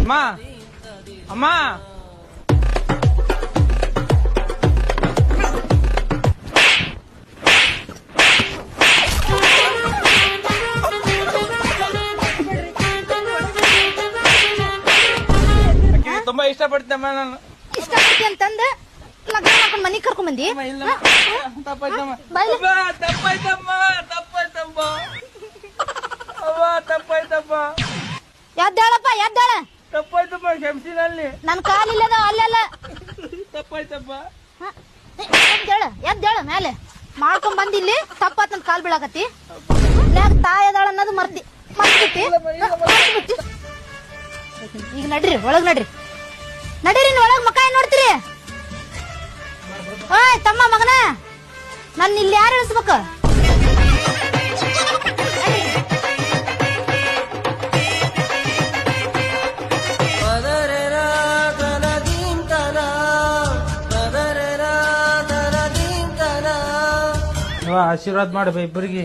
ಅಮ್ಮ ಅಮ್ಮ ತುಂಬಾ ಇಷ್ಟಪಡ್ತಮ್ಮ ನಾನು ಇಷ್ಟಪಡ್ತಿ ಅಂತಂದ ಲಗ್ನ ಮಾಡ್ಕೊಂಡ್ ಮನಿಗ್ ಕರ್ಕೊಂಡ್ ಬಂದಿ ಎದ್ದಾಳಪ್ಪ ಎದ್ದಾಳ ತಪ್ಪಾಯ್ತಮ್ಮ ಕ್ಷಮಿಸಿನಲ್ಲಿ ನನ್ ಕಾಲಿಲ್ಲದ ಅಲ್ಲೆಲ್ಲ ತಪ್ಪಾಯ್ತಮ್ಮ ಎದ್ದೇಳ ಮೇಲೆ ಮಾಡ್ಕೊಂಡ್ ಬಂದಿಲ್ಲಿ ತಪ್ಪಾತ್ ನನ್ ಕಾಲ್ ಬೀಳಾಕತಿ ತಾಯಿ ಅದಾಳ ಅನ್ನೋದು ಮರ್ತಿಟ್ಟಿ ಈಗ ನಡ್ರಿ ಒಳಗ್ ನಡೀರಿ ಒಳಗ್ ಮಕ್ಕ ಏನ್ ನೋಡ್ತೀರಿ ಓಯ್ ತಮ್ಮ ಮಗನ ನನ್ ಇಲ್ಲಿ ಯಾರು ಇಳಿಸ್ಬೇಕು ಆಶೀರ್ವಾದ ಮಾಡ ಇಬ್ಬರಿಗೆ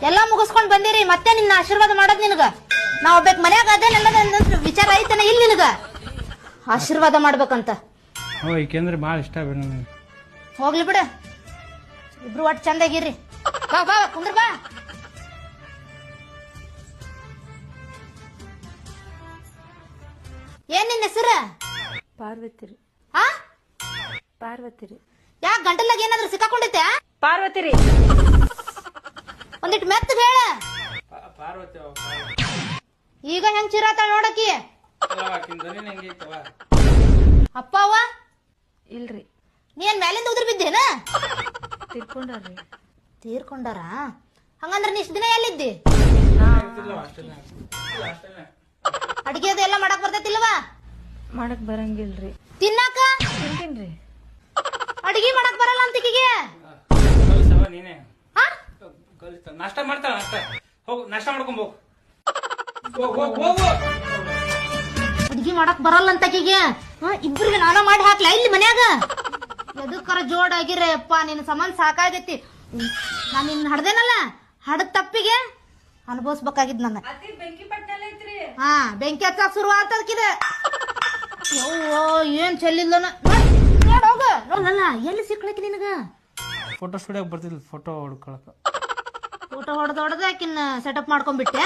ಎಲ್ಲಾ ಮುಗಿಸ್ಕೊಂಡ್ ಬಂದಿರಿ ಮತ್ತೆ ನಿನ್ನ ಆಶೀರ್ವಾದ ಮಾಡೋದ್ ನಿನಗ ನಾ ಒಬ್ಬಕ್ ಮನ್ಯಾಗ ಅದೇ ವಿಚಾರ ಐತನ ಇಲ್ಲಿ ನಿನಗ ಆಶೀರ್ವಾದ ಮಾಡ್ಬೇಕಂತ ಈಕೆಂದ್ರೆ ಬಾಳ ಇಷ್ಟ ಹೋಗ್ಲಿ ಬಿಡ ಇಬ್ರು ಒಟ್ಟು ಚಂದಾಗಿರ್ರಿ ಬಾ ಬಾ ಕುಂದ್ರ ಬಾ ಏನ್ ನಿನ್ನ ಹೆಸರು ಪಾರ್ವತಿ ರೀ ಆ ಪಾರ್ವತಿ ರೀ ಯಾಕ ಗಂಟಲಾಗ ಏನಾದ್ರು ಸಿಕ್ಕಾಕೊಂಡೈತೆ ಪಾರ್ವತಿ ರೀ ಒಂದಿಟ್ಟು ಮೆತ್ತ ಹೇಳ ಪಾರ್ವತಿ ಈಗ ಹೆಂಗ್ ಚಿರಾತಾಳ ನೋಡಕಿ ಅಪ್ಪ ಅವ್ವ ಇಲ್ರಿ ನೀನ್ ಮೇಲಿಂದ ಉದ್ರ ಬಿದ್ದೇನ ತಿರ್ಕೊಂಡ್ರಿ ತೀರ್ಕೊಂಡಾರ ಹಂಗಂದ್ರ ನೀ ಇಷ್ಟ ದಿನ ಎಲ್ಲಿದ್ದಿ ಅಡಿಗೆ ಅದೆಲ್ಲ ಮಾಡಕ್ ಬರ್ತೈತಿಲ್ವಾ ಮಾಡಕ್ ಬರಂಗಿಲ್ರಿ ತಿನ್ನಾಕ ತಿಂತೀನ್ರಿ ಅಡಿಗೆ ಮಾಡಕ್ ಬರಲ್ಲ ಅಂತಿಕಿಗೆ ನೀನೆ ನಾಷ್ಟ ಮಾಡ್ತಾಳ ಹೋಗು ನಾಷ್ಟ ಮಾಡ್ಕೊಂಡ್ ಹೋಗು ಅಡಿಗೆ ಮಾಡಕ್ ಬರಲ್ಲ ಅಂತಾಕಿಗೆ ಇಬ್ರಿಗೆ ನಾನ ಮಾಡಿ ಹಾಕ್ಲಾ ಇಲ್ಲಿ ಮನ್ಯಾಗ ಎದಕ್ಕರ ಜೋಡ್ ಆಗಿರ ಅಪ್ಪ ನಿನ್ ಸಂಬಂಧ ಸಾಕಾಗೈತಿ ನಾನ್ ನಿನ್ ಹಡ್ದೇನಲ್ಲ ಹಡದ್ ತಪ್ಪಿಗೆ ಅನುಭವಿಸ್ಬೇಕಾಗಿದ್ ನನ್ನ ಹಾ ಬೆಂಕಿ ಹಚ್ಚ ಶುರು ಆತದಕ್ಕಿದೆ ಏನ್ ಚೆಲ್ಲಿಲ್ಲ ನೋಡೋಗ ನೋಡಲ್ಲ ಎಲ್ಲಿ ಸಿಕ್ಳಕಿ ನಿನಗ ಫೋಟೋ ಸ್ಟುಡಿಯೋಗೆ ಬರ್ತಿದ್ಲ ಫೋಟೋ ಹೊಡ್ಕೊಳಕ ಫೋಟೋ ಹೊಡೆದ ಆಕಿನ್ನ ಸೆಟಪ್ ಮಾಡ್ಕೊಂಡ್ಬಿಟ್ಟೆ